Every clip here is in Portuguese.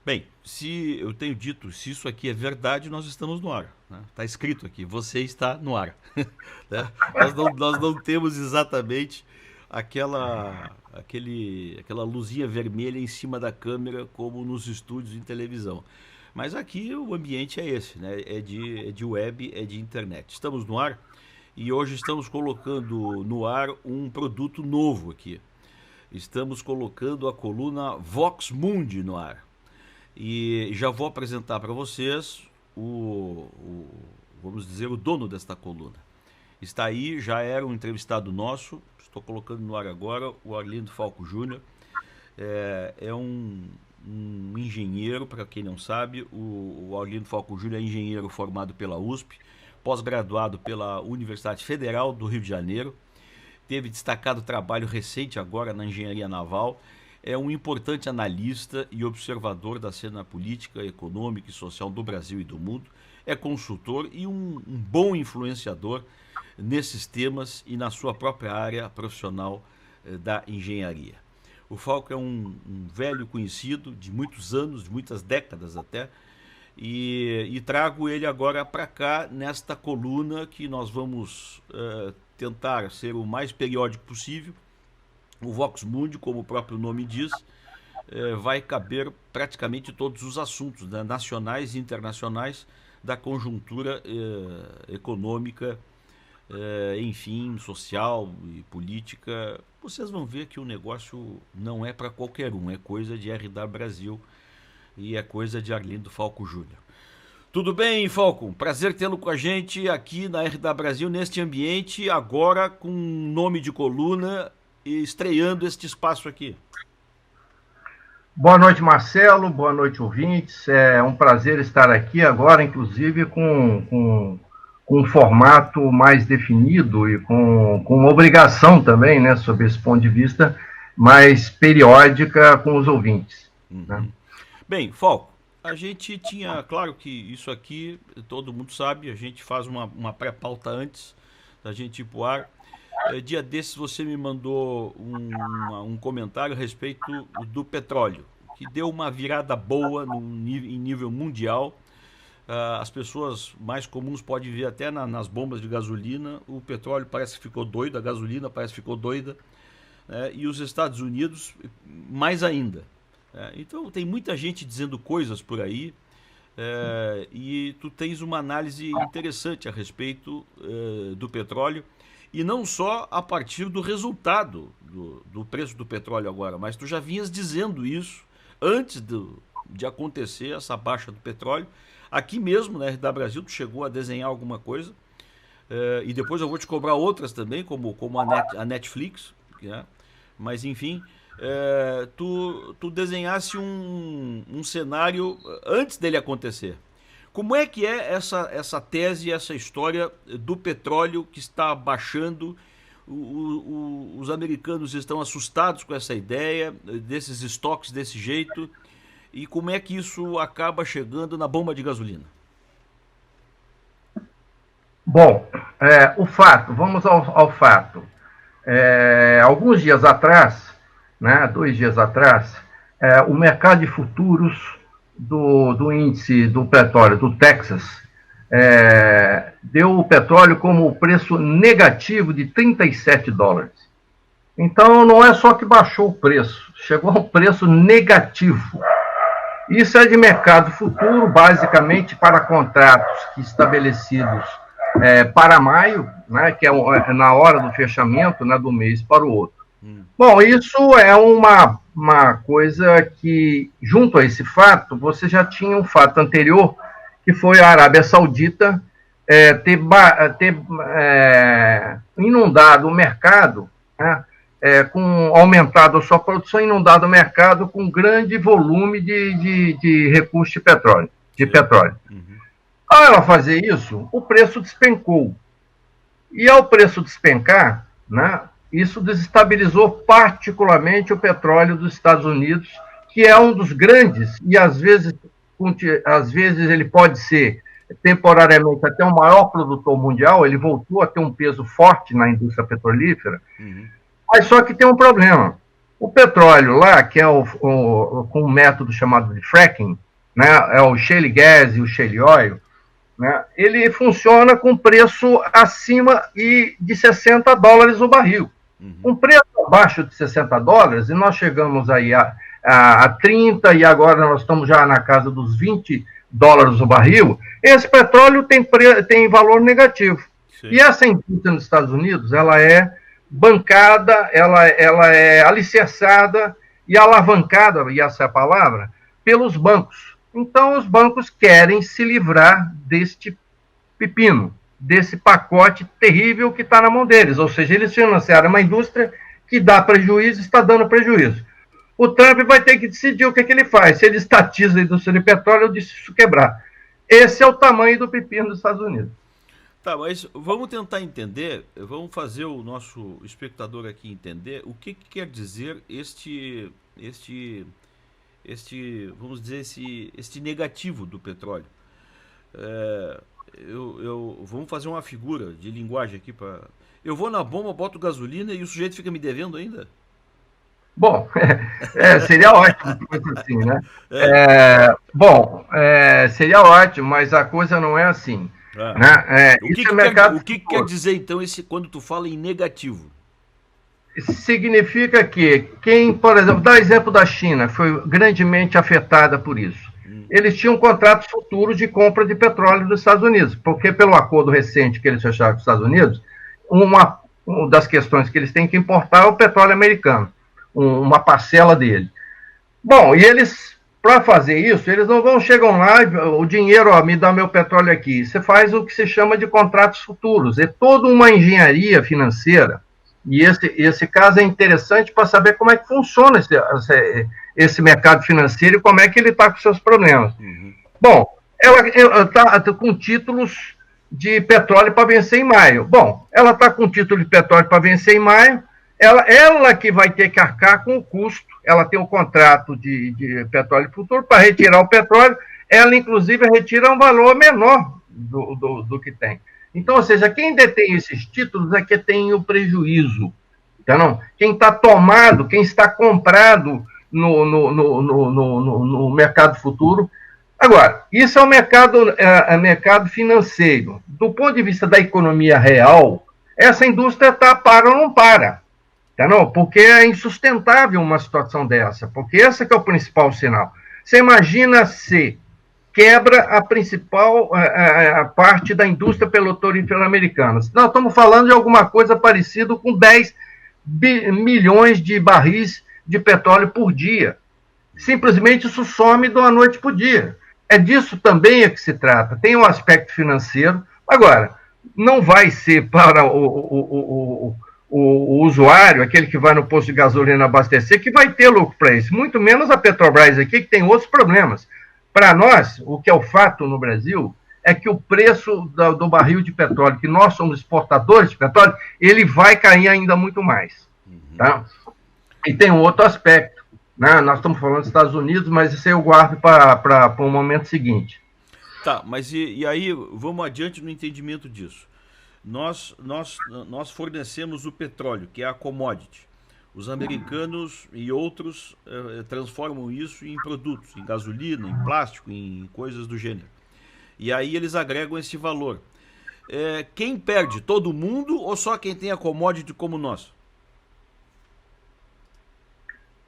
Bem, se eu tenho dito, se isso aqui é verdade, nós estamos no ar. Né? Está escrito aqui, você está no ar. Né? Nós não temos exatamente aquela luzinha vermelha em cima da câmera como nos estúdios de televisão. Mas aqui o ambiente é esse, né? É de web, é de internet. Estamos no ar e hoje estamos colocando no ar um produto novo aqui. Estamos colocando a coluna Vox Mundi no ar. E já vou apresentar para vocês vamos dizer, o dono desta coluna. Está aí, já era um entrevistado nosso, estou colocando no ar agora, o Arlindo Falco Júnior. É um engenheiro, para quem não sabe, o Arlindo Falco Júnior é engenheiro formado pela USP, pós-graduado pela Universidade Federal do Rio de Janeiro, teve destacado trabalho recente agora na engenharia naval, é um importante analista e observador da cena política, econômica e social do Brasil e do mundo, é consultor e um bom influenciador nesses temas e na sua própria área profissional da engenharia. O Falco é um velho conhecido de muitos anos, de muitas décadas até, e trago ele agora para cá nesta coluna que nós vamos tentar ser o mais periódico possível. O Vox Mundi, como o próprio nome diz, vai caber praticamente todos os assuntos, né, nacionais e internacionais da conjuntura econômica, enfim, social e política. Vocês vão ver que o negócio não é para qualquer um, é coisa de RW Brasil e é coisa de Arlindo Falco Júnior. Tudo bem, Falco? Prazer tê-lo com a gente aqui na RW Brasil, neste ambiente, agora com nome de coluna e estreando este espaço aqui. Boa noite, Marcelo. Boa noite, ouvintes. É um prazer estar aqui agora, inclusive, com um formato mais definido e com obrigação também, né, sob esse ponto de vista, mais periódica com os ouvintes. Né? Bem, Falco, a gente tinha, claro que isso aqui todo mundo sabe, a gente faz uma pré-pauta antes da gente ir pro ar. Dia desses você me mandou um comentário a respeito do petróleo, que deu uma virada boa em nível mundial. As pessoas mais comuns podem ver até nas bombas de gasolina, o petróleo parece que ficou doido, a gasolina parece que ficou doida, né? E os Estados Unidos mais ainda. Então tem muita gente dizendo coisas por aí, e tu tens uma análise interessante a respeito do petróleo. E não só a partir do resultado do preço do petróleo agora, mas tu já vinhas dizendo isso antes de acontecer essa baixa do petróleo. Aqui mesmo, na RW Brasil, tu chegou a desenhar alguma coisa, e depois eu vou te cobrar outras também, como a Netflix, né? Mas enfim, tu desenhasse um cenário antes dele acontecer. Como é que é essa tese, essa história do petróleo que está baixando? Os americanos estão assustados com essa ideia, desses estoques desse jeito, e como é que isso acaba chegando na bomba de gasolina? Bom, o fato, vamos ao fato. Alguns dias atrás, né, 2 dias atrás, o mercado de futuros do índice do petróleo do Texas deu o petróleo como o preço negativo de $37. Então, não é só que baixou o preço, chegou a um preço negativo. Isso é de mercado futuro, basicamente para contratos estabelecidos para maio, né, que é na hora do fechamento, né, do mês para o outro. Bom, isso é uma coisa que, junto a esse fato, você já tinha um fato anterior, que foi a Arábia Saudita ter inundado o mercado, né, aumentado a sua produção, inundado o mercado com grande volume de recursos de petróleo. Ao ela fazer isso, o preço despencou. E ao preço despencar, né, isso desestabilizou particularmente o petróleo dos Estados Unidos, que é um dos grandes, e às vezes ele pode ser temporariamente até o maior produtor mundial, ele voltou a ter um peso forte na indústria petrolífera, mas só que tem um problema. O petróleo lá, que é com um método chamado de fracking, né, é o shale gas e o shale oil, né, ele funciona com preço acima de $60 o barril. Um preço abaixo de $60, e nós chegamos aí a 30, e agora nós estamos já na casa dos $20 o barril, esse petróleo tem valor negativo. Sim. E essa indústria nos Estados Unidos, ela é bancada, ela é alicerçada e alavancada, e essa é a palavra, pelos bancos. Então, os bancos querem se livrar deste pepino, desse pacote terrível que está na mão deles. Ou seja, eles financiaram uma indústria que dá prejuízo, está dando prejuízo. O Trump vai ter que decidir o que ele faz. Se ele estatiza a indústria de petróleo ou deixa isso quebrar. Esse é o tamanho do pepino dos Estados Unidos. Tá, mas vamos tentar entender, vamos fazer o nosso espectador aqui entender o que quer dizer vamos dizer, este negativo do petróleo. Vamos fazer uma figura de linguagem aqui para. Eu vou na bomba, boto gasolina e o sujeito fica me devendo ainda? Bom, seria ótimo assim, né? Seria ótimo, mas a coisa não é assim. Né? O que quer dizer, então, quando tu fala em negativo? Significa que quem, por exemplo, dá exemplo da China, foi grandemente afetada por isso. Eles tinham contratos futuros de compra de petróleo dos Estados Unidos, porque pelo acordo recente que eles fecharam com os Estados Unidos, uma das questões que eles têm que importar é o petróleo americano, uma parcela dele. Bom, e eles, para fazer isso, eles não chegam lá, o dinheiro, me dá meu petróleo aqui. Você faz o que se chama de contratos futuros. É toda uma engenharia financeira. E esse caso é interessante para saber como é que funciona esse mercado financeiro e como é que ele está com seus problemas. Bom, ela está com títulos de petróleo para vencer em maio. Bom, ela está com título de petróleo para vencer em maio, ela que vai ter que arcar com o custo, ela tem um contrato de petróleo futuro para retirar o petróleo, ela inclusive retira um valor menor do que tem. Então, ou seja, quem detém esses títulos é que tem o prejuízo. Então, quem está tomado, quem está comprado no mercado futuro. Agora, isso é o mercado financeiro. Do ponto de vista da economia real, essa indústria para ou não para. Não? Porque é insustentável uma situação dessa, porque esse que é o principal sinal. Você imagina se quebra a principal parte da indústria petroleífera americana. Nós estamos falando de alguma coisa parecida com 10 milhões de barris de petróleo por dia. Simplesmente isso some de uma noite para o dia. É disso também que se trata. Tem um aspecto financeiro. Agora, não vai ser para o usuário, aquele que vai no posto de gasolina abastecer, que vai ter lucro para isso. Muito menos a Petrobras aqui, que tem outros problemas. Para nós, o que é o fato no Brasil é que o preço do barril de petróleo, que nós somos exportadores de petróleo, ele vai cair ainda muito mais. Tá? E tem um outro aspecto. Né? Nós estamos falando dos Estados Unidos, mas isso eu guardo para o momento seguinte. Tá, mas e aí vamos adiante no entendimento disso. Nós fornecemos o petróleo, que é a commodity. Os americanos e outros transformam isso em produtos, em gasolina, em plástico, em coisas do gênero. E aí eles agregam esse valor. Quem perde? Todo mundo ou só quem tem a commodity como nós?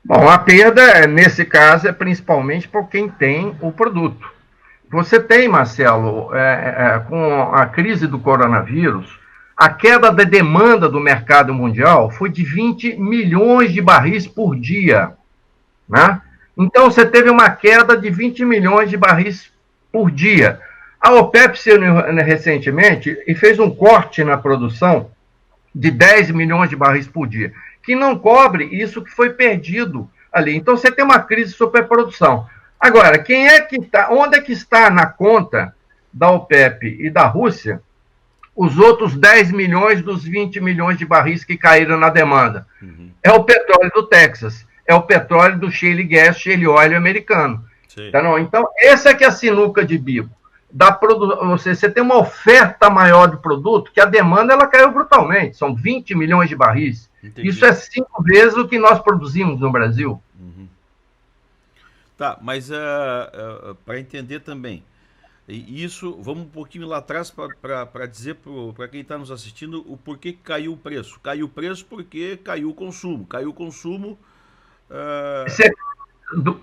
Bom, a perda, nesse caso, é principalmente por quem tem o produto. Você tem, Marcelo, com a crise do coronavírus, a queda da demanda do mercado mundial foi de 20 milhões de barris por dia. Né? Então, você teve uma queda de 20 milhões de barris por dia. A OPEP se uniu recentemente e fez um corte na produção de 10 milhões de barris por dia, que não cobre isso que foi perdido ali. Então, você tem uma crise de superprodução. Agora, onde é que está na conta da OPEP e da Rússia os outros 10 milhões dos 20 milhões de barris que caíram na demanda? É o petróleo do Texas, é o petróleo do shale gas, shale oil americano. Tá, não? Então, essa é que é a sinuca de bico. Você tem uma oferta maior de produto, que a demanda ela caiu brutalmente, são 20 milhões de barris. Entendi. Isso é 5 vezes o que nós produzimos no Brasil. Uhum. Tá, mas para entender também, isso, vamos um pouquinho lá atrás para dizer para quem está nos assistindo o porquê que caiu o preço. Caiu o preço porque caiu o consumo. Caiu o consumo.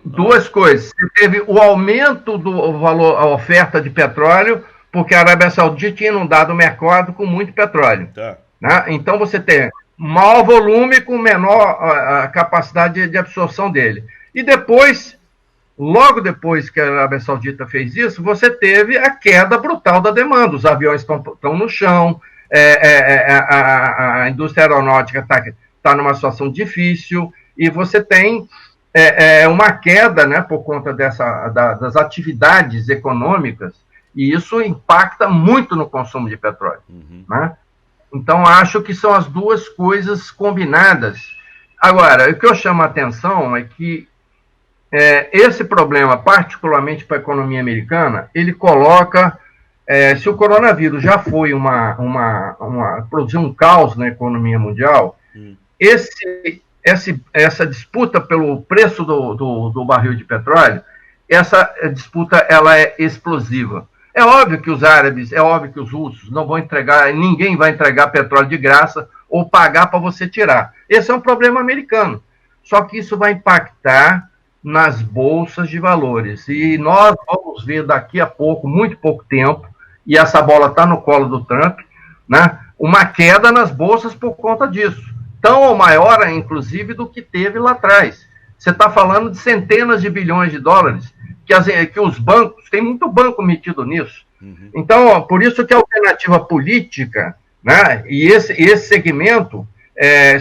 Duas coisas. Você teve o aumento do valor, a oferta de petróleo, porque a Arábia Saudita tinha inundado o mercado com muito petróleo. Tá. Né? Então você tem maior volume com menor a capacidade de absorção dele. E depois, logo depois que a Arábia Saudita fez isso, você teve a queda brutal da demanda. Os aviões estão no chão, a indústria aeronáutica está numa situação difícil, e você tem uma queda, né, por conta das atividades econômicas, e isso impacta muito no consumo de petróleo. Uhum. Né? Então, acho que são as duas coisas combinadas. Agora, o que eu chamo a atenção é que esse problema, particularmente para a economia americana, ele coloca, se o coronavírus já foi produziu um caos na economia mundial, essa disputa pelo preço do barril de petróleo, essa disputa ela é explosiva. É óbvio que os árabes, é óbvio que os russos não vão entregar, ninguém vai entregar petróleo de graça ou pagar para você tirar. Esse é um problema americano. Só que isso vai impactar nas bolsas de valores. E nós vamos ver daqui a pouco, muito pouco tempo, e essa bola está no colo do Trump, né, uma queda nas bolsas por conta disso. Tão ou maior, inclusive, do que teve lá atrás. Você está falando de centenas de bilhões de dólares, que os bancos, tem muito banco metido nisso. Uhum. Então, por isso que a alternativa política, né, e esse segmento,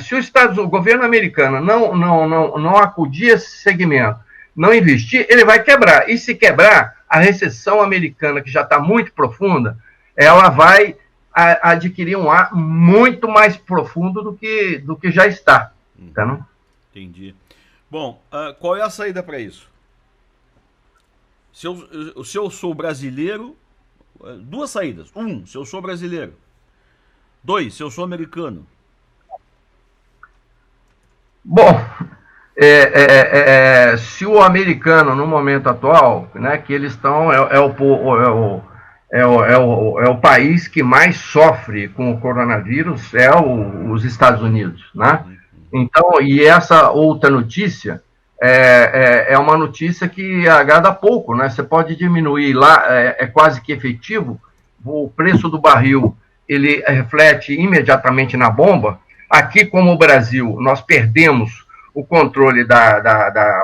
se o governo americano não acudir esse segmento, não investir, ele vai quebrar. E se quebrar, a recessão americana, que já está muito profunda, ela vai adquirir um ar muito mais profundo do que já está. Tá? Entendi. Bom, qual é a saída para isso? Se eu sou brasileiro, duas saídas. Se eu sou brasileiro. 2, se eu sou americano. Bom, se o americano, no momento atual, né, que eles estão, é o país que mais sofre com o coronavírus, os Estados Unidos, né? Então, e essa outra notícia é uma notícia que agrada pouco, né? Você pode diminuir lá, é quase que efetivo, o preço do barril, ele reflete imediatamente na bomba. Aqui, como o Brasil, nós perdemos o controle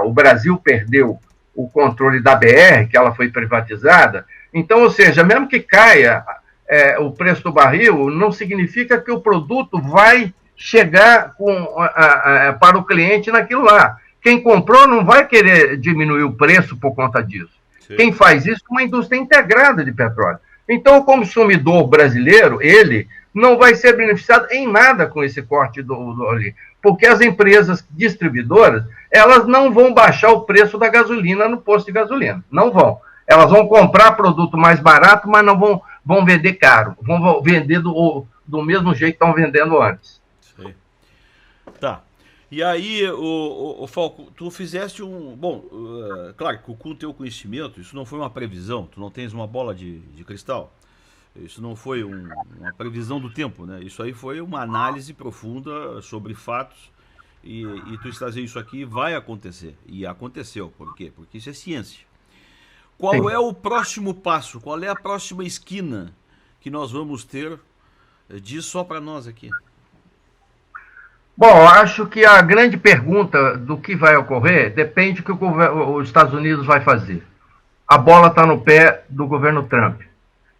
o Brasil perdeu o controle da BR, que ela foi privatizada. Então, ou seja, mesmo que caia o preço do barril, não significa que o produto vai chegar para o cliente naquilo lá. Quem comprou não vai querer diminuir o preço por conta disso. Sim. Quem faz isso é uma indústria integrada de petróleo. Então, o consumidor brasileiro, ele não vai ser beneficiado em nada com esse corte ali, porque as empresas distribuidoras, elas não vão baixar o preço da gasolina no posto de gasolina. Não vão. Elas vão comprar produto mais barato, mas não vão vender caro. Vão vender do mesmo jeito que estão vendendo antes. Sei. Tá. E aí, o Falco, tu fizeste Bom, claro que com o teu conhecimento, isso não foi uma previsão, tu não tens uma bola de cristal. Isso não foi uma previsão do tempo, né? Isso aí foi uma análise profunda sobre fatos e tu estás isso aqui vai acontecer. E aconteceu. Por quê? Porque isso é ciência. Qual é o próximo passo? Qual é a próxima esquina que nós vamos ter? Diz só para nós aqui. Bom, acho que a grande pergunta do que vai ocorrer depende do que os Estados Unidos vai fazer. A bola está no pé do governo Trump.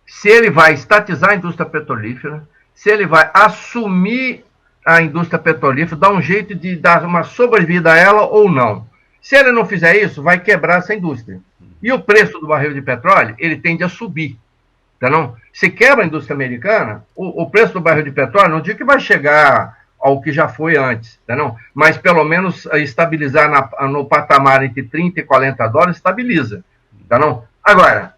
Se ele vai estatizar a indústria petrolífera, se ele vai assumir a indústria petrolífera, dar um jeito de dar uma sobrevida a ela ou não. Se ele não fizer isso, vai quebrar essa indústria. E o preço do barril de petróleo, ele tende a subir. Tá não? Se quebra a indústria americana, o preço do barril de petróleo, não digo que vai chegar ao que já foi antes, tá não? Mas pelo menos estabilizar no patamar entre 30 e 40 dólares, estabiliza. Tá não? Agora,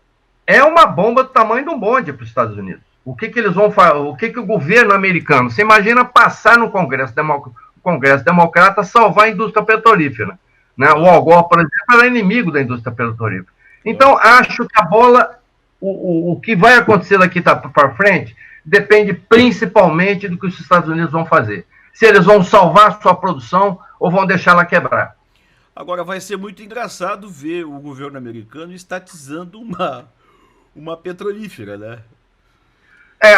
é uma bomba do tamanho de um bonde para os Estados Unidos. O que eles vão fazer? O que o governo americano, você imagina passar no Congresso Congresso Democrata salvar a indústria petrolífera. Né? O Al Gore, por exemplo, era inimigo da indústria petrolífera. Então, acho que a bola, o que vai acontecer daqui para frente, depende principalmente do que os Estados Unidos vão fazer. Se eles vão salvar a sua produção ou vão deixá-la quebrar. Agora vai ser muito engraçado ver o governo americano estatizando uma petrolífera, né?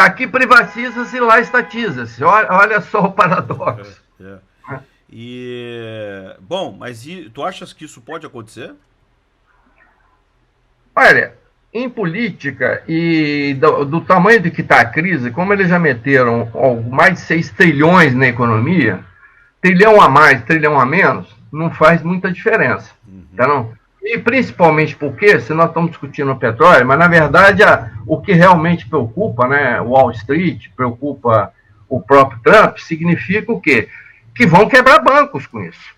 Aqui privatiza-se e lá estatiza-se. Olha só o paradoxo. Bom, mas tu achas que isso pode acontecer? Olha, em política e do tamanho de que está a crise, como eles já meteram mais de 6 trilhões na economia, trilhão a mais, trilhão a menos, não faz muita diferença. Tá, não? E principalmente porque, se nós estamos discutindo o petróleo, mas na verdade o que realmente preocupa, né, Wall Street, preocupa o próprio Trump, significa o quê? Que vão quebrar bancos com isso.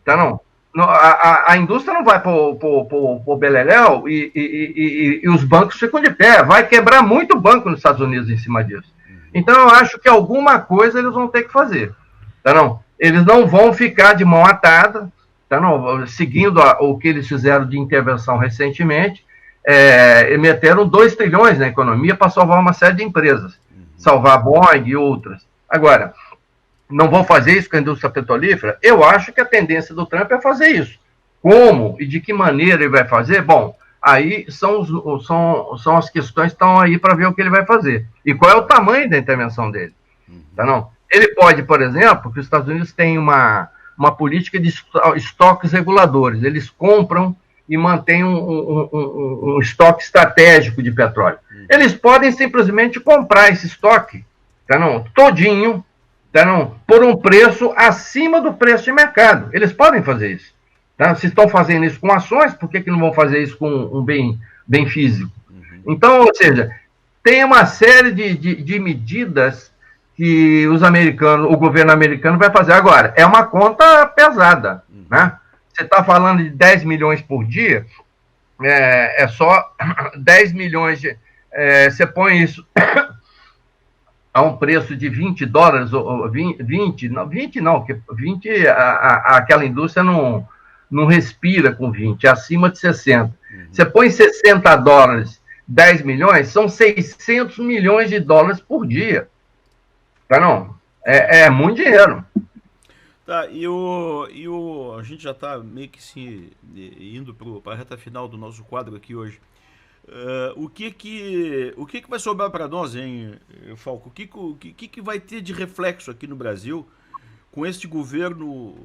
Tá, não? A indústria não vai para o beleléu e os bancos ficam de pé. Vai quebrar muito banco nos Estados Unidos em cima disso. Então, eu acho que alguma coisa eles vão ter que fazer. Tá, não? Eles não vão ficar de mão atada, tá, não? Seguindo o que eles fizeram de intervenção recentemente. Meteram 2 trilhões na economia para salvar uma série de empresas. Salvar a Boeing e outras. Agora, não vão fazer isso com a indústria petrolífera? Eu acho que a tendência do Trump é fazer isso. Como e de que maneira ele vai fazer? Bom, aí são as questões que estão aí para ver o que ele vai fazer. E qual é o tamanho da intervenção dele. Tá, não? Ele pode, por exemplo, que os Estados Unidos têm uma política de estoques reguladores. Eles compram e mantêm um estoque estratégico de petróleo. Eles podem simplesmente comprar esse estoque, tá, não? Todinho, tá, não? Por um preço acima do preço de mercado. Eles podem fazer isso. Tá? Se estão fazendo isso com ações, por que não vão fazer isso com um bem físico? Então, ou seja, tem uma série de medidas que o governo americano vai fazer. Agora, é uma conta pesada. Né? Você está falando de 10 milhões por dia, é só 10 milhões. Você põe isso a um preço de $20, ou 20 não, porque 20 aquela indústria não respira com 20, é acima de 60. Você põe $60, 10 milhões, são 600 milhões de dólares por dia. Tá, não? É muito dinheiro. Tá, a gente já está meio que indo para a reta final do nosso quadro aqui hoje. O que vai sobrar para nós, hein, Falco? O que vai ter de reflexo aqui no Brasil com este governo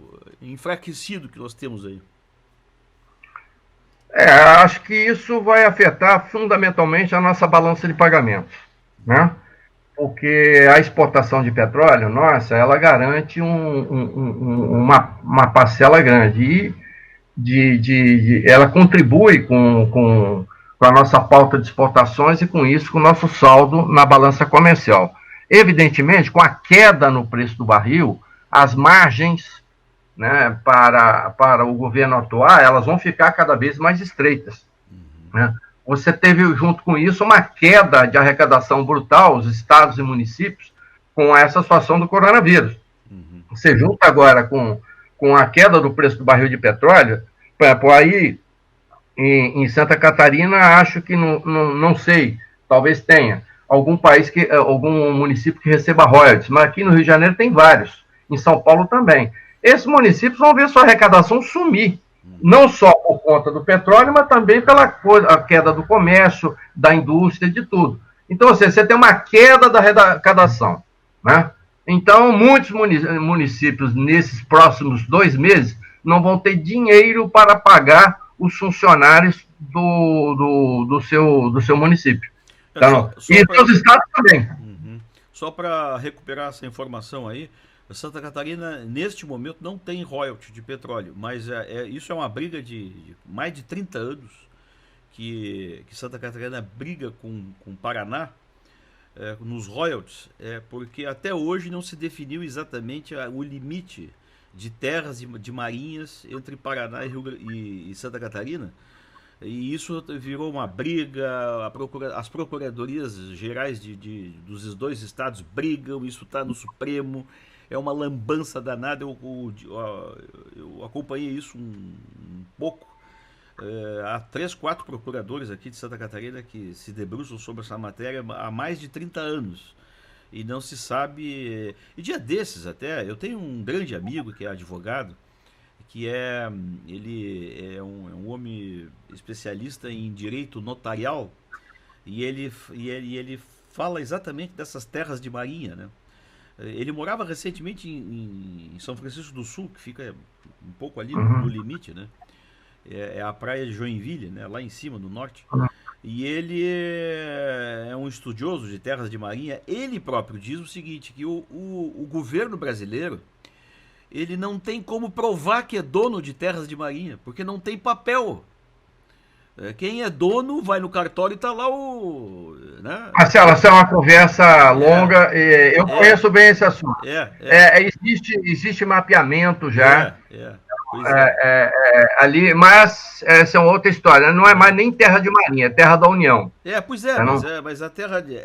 enfraquecido que nós temos aí? Acho que isso vai afetar fundamentalmente a nossa balança de pagamentos, né? Porque a exportação de petróleo, nossa, ela garante uma parcela grande e ela contribui com a nossa pauta de exportações e com isso, com o nosso saldo na balança comercial. Evidentemente, com a queda no preço do barril, as margens, né, para o governo atuar, elas vão ficar cada vez mais estreitas. Né? Você teve, junto com isso, uma queda de arrecadação brutal, os estados e municípios, com essa situação do coronavírus. Você junta agora com a queda do preço do barril de petróleo, aí em Santa Catarina, acho que não sei, talvez tenha algum município que receba royalties, mas aqui no Rio de Janeiro tem vários, em São Paulo também. Esses municípios vão ver sua arrecadação sumir, não só por conta do petróleo, mas também pela queda do comércio, da indústria, de tudo. Então, ou seja, você tem uma queda da arrecadação. Né? Então, muitos municípios, nesses próximos 2 meses, não vão ter dinheiro para pagar os funcionários do seu município. Então, os estados também. Só para recuperar essa informação aí, Santa Catarina, neste momento, não tem royalty de petróleo, mas isso é uma briga de mais de 30 anos que Santa Catarina briga com o Paraná nos royalties, porque até hoje não se definiu exatamente o limite de terras de marinhas entre Paraná e Santa Catarina. E isso virou uma briga, as procuradorias gerais dos 2 estados brigam, isso está no Supremo. é uma lambança danada. Eu acompanhei isso um pouco. Há 3, 4 procuradores aqui de Santa Catarina que se debruçam sobre essa matéria há mais de 30 anos. E não se sabe. E dia desses até, eu tenho um grande amigo que é advogado, ele é um homem especialista em direito notarial, e ele fala exatamente dessas terras de marinha, né? Ele morava recentemente em São Francisco do Sul, que fica um pouco ali no limite, né? É a praia de Joinville, né? Lá em cima, no norte. E ele é um estudioso de terras de marinha. Ele próprio diz o seguinte, que o governo brasileiro, ele não tem como provar que é dono de terras de marinha, porque não tem papel. Quem é dono vai no cartório e está lá o... Né? Marcelo, essa é uma conversa longa, eu conheço bem esse assunto. Existe mapeamento já. Ali, mas essa é uma outra história. Não é mais nem terra de marinha, é terra da União. Mas a terra de...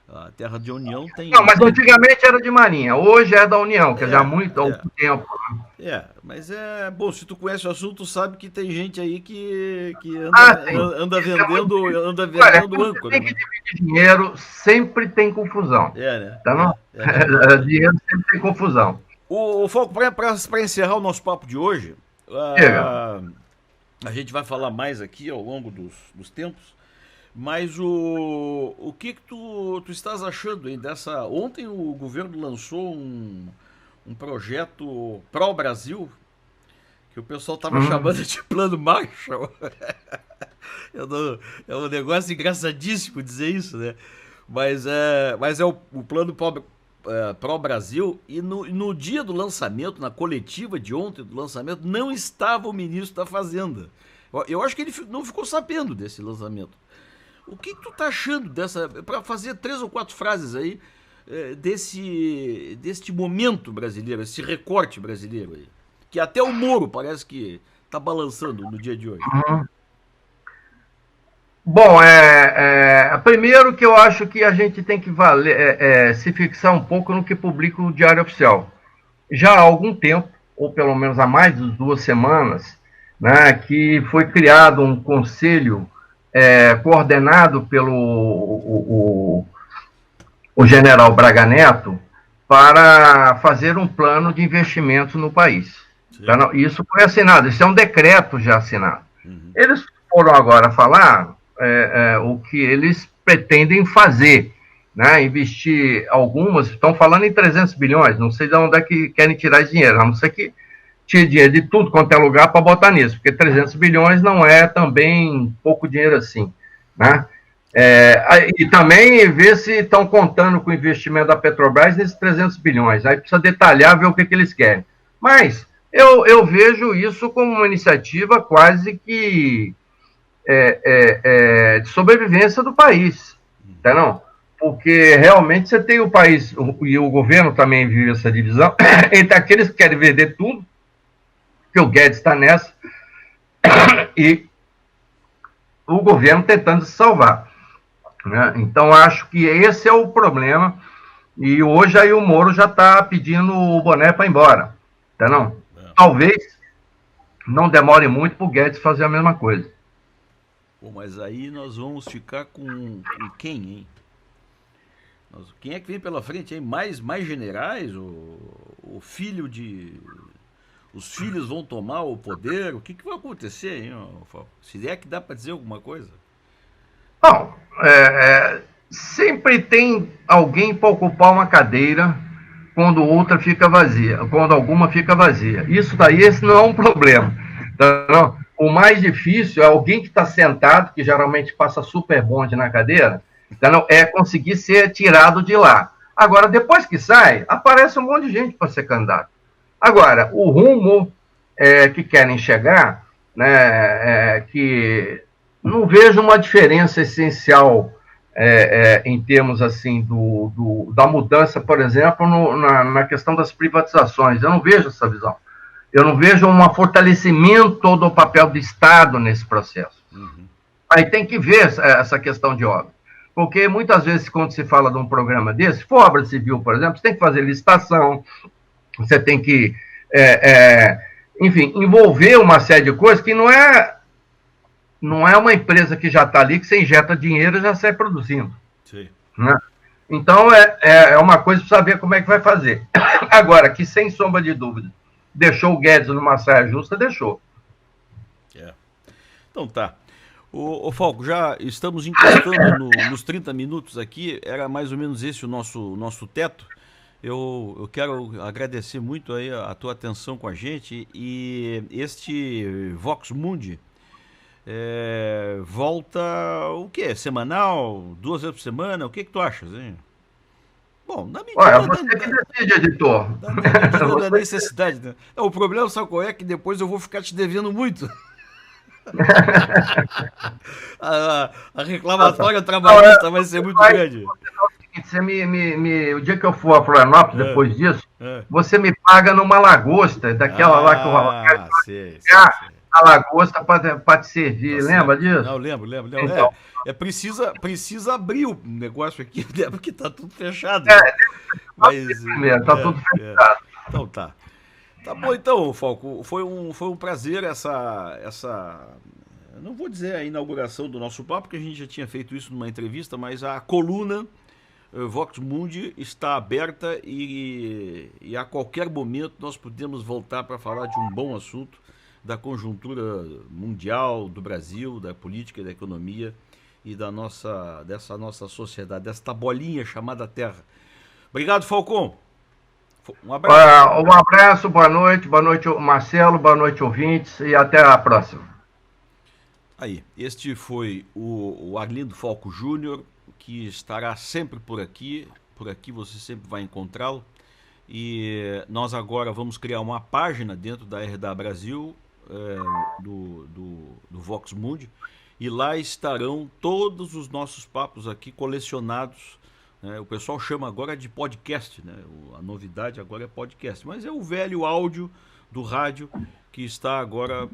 a terra de União tem... Não, mas antigamente era de marinha, hoje é da União, quer dizer, há muito tempo. Mas bom, se tu conhece o assunto, tu sabe que tem gente aí que anda vendendo âncora. Tem que dividir dinheiro, sempre tem confusão. Né? Dinheiro sempre tem confusão. O Falco, para encerrar o nosso papo de hoje, a gente vai falar mais aqui ao longo dos tempos, mas o que tu estás achando aí dessa... Ontem o governo lançou um projeto pró-Brasil, que o pessoal estava chamando de Plano Marshall. É um negócio engraçadíssimo dizer isso, né? Mas é o plano pró-Brasil, e no dia do lançamento, na coletiva de ontem do lançamento, não estava o ministro da Fazenda. Eu acho que ele não ficou sabendo desse lançamento. O que tu tá achando dessa... Para fazer 3 ou 4 frases aí, deste momento brasileiro, esse recorte brasileiro aí, que até o Moro parece que tá balançando no dia de hoje. Bom, primeiro que eu acho que a gente tem que se fixar um pouco no que publica o Diário Oficial. Já há algum tempo, ou pelo menos há mais de 2 semanas, né, que foi criado um conselho coordenado pelo o general Braga Neto para fazer um plano de investimento no país. Então, isso foi assinado, isso é um decreto já assinado. Eles foram agora falar o que eles pretendem fazer, né? Investir estão falando em 300 bilhões, não sei de onde é que querem tirar esse dinheiro, a não ser que tire dinheiro de tudo quanto é lugar para botar nisso, porque 300 bilhões não é também pouco dinheiro assim, né? E também ver se estão contando com o investimento da Petrobras nesses 300 bilhões, aí precisa detalhar, ver o que eles querem. Mas eu vejo isso como uma iniciativa quase que de sobrevivência do país, entendeu? Porque realmente você tem o país, e o governo também vive essa divisão, entre aqueles que querem vender tudo, que o Guedes está nessa, e o governo tentando se salvar, né? Então, acho que esse é o problema, e hoje aí o Moro já está pedindo o boné para ir embora, entendeu? Talvez não demore muito para o Guedes fazer a mesma coisa. Pô, mas aí nós vamos ficar com quem, hein? Quem é que vem pela frente, hein? Mais generais? O filho de... Os filhos vão tomar o poder? O que vai acontecer, hein, Falco? Se é que dá para dizer alguma coisa? Bom, sempre tem alguém para ocupar uma cadeira quando outra fica vazia, quando alguma fica vazia. Isso daí, esse não é um problema. Então, o mais difícil é alguém que está sentado, que geralmente passa super bonde na cadeira, então, é conseguir ser tirado de lá. Agora, depois que sai, aparece um monte de gente para ser candidato. Agora, o rumo que querem chegar, né, que não vejo uma diferença essencial em termos assim da mudança, por exemplo, na questão das privatizações. Eu não vejo essa visão. Eu não vejo um fortalecimento do papel do Estado nesse processo. Aí tem que ver essa questão de obra. Porque muitas vezes, quando se fala de um programa desse, for obra civil, por exemplo, você tem que fazer licitação, você tem que, enfim, envolver uma série de coisas que não é uma empresa que já está ali, que você injeta dinheiro e já sai produzindo. Sim. Né? Então, é uma coisa para saber como é que vai fazer. Agora, que sem sombra de dúvida, deixou o Guedes numa saia justa, deixou. Então tá. Ô Falco, já estamos encostando nos 30 minutos aqui, era mais ou menos esse o nosso teto. Eu quero agradecer muito aí a tua atenção com a gente, e este Vox Mundi volta o quê? Semanal? 2 vezes por semana? O que tu achas, hein? Bom, na medida você que decide, editor. Na medida da necessidade. Né? O problema, sabe qual é? Que depois eu vou ficar te devendo muito. a reclamatória trabalhista vai ser muito grande. Você o dia que eu for a Florianópolis, depois disso, você me paga numa lagosta, daquela lá que eu sei. A lagosta para te servir, lembra disso? Não, lembro. Então, precisa abrir o negócio aqui, porque tá tudo fechado. Mas tá tudo fechado. Então tá. Tá bom, então, Falco. Foi um prazer essa. Não vou dizer a inauguração do nosso papo, porque a gente já tinha feito isso numa entrevista, mas a coluna Vox Mundi está aberta e a qualquer momento nós podemos voltar para falar de um bom assunto, da conjuntura mundial, do Brasil, da política e da economia e dessa nossa sociedade, desta bolinha chamada Terra. Obrigado, Falcon. Um abraço. Um abraço, boa noite, Marcelo, boa noite, ouvintes, e até a próxima. Aí, este foi o Arlindo Falco Júnior, que estará sempre por aqui você sempre vai encontrá-lo, e nós agora vamos criar uma página dentro da RDA Brasil, do Vox Mundi, e lá estarão todos os nossos papos aqui colecionados. O pessoal chama agora de podcast, né? A novidade agora é podcast, mas é o velho áudio do rádio que está agora,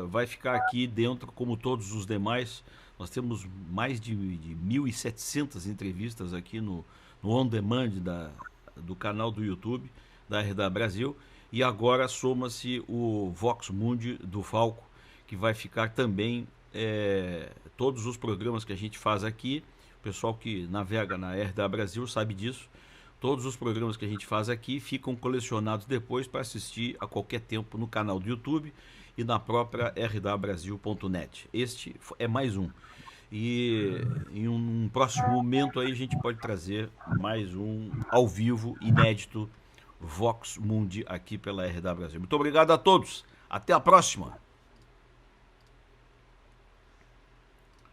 vai ficar aqui dentro como todos os demais. Nós temos mais de 1.700 entrevistas aqui no On Demand do canal do YouTube da RDA Brasil, e agora soma-se o Vox Mundi do Falco, que vai ficar também todos os programas que a gente faz aqui. O pessoal que navega na RDA Brasil sabe disso. Todos os programas que a gente faz aqui ficam colecionados depois para assistir a qualquer tempo no canal do YouTube e na própria rdabrasil.net. Este é mais um. E em um próximo momento aí a gente pode trazer mais um ao vivo, inédito, Vox Mundi aqui pela RDA Brasil. Muito obrigado a todos. Até a próxima.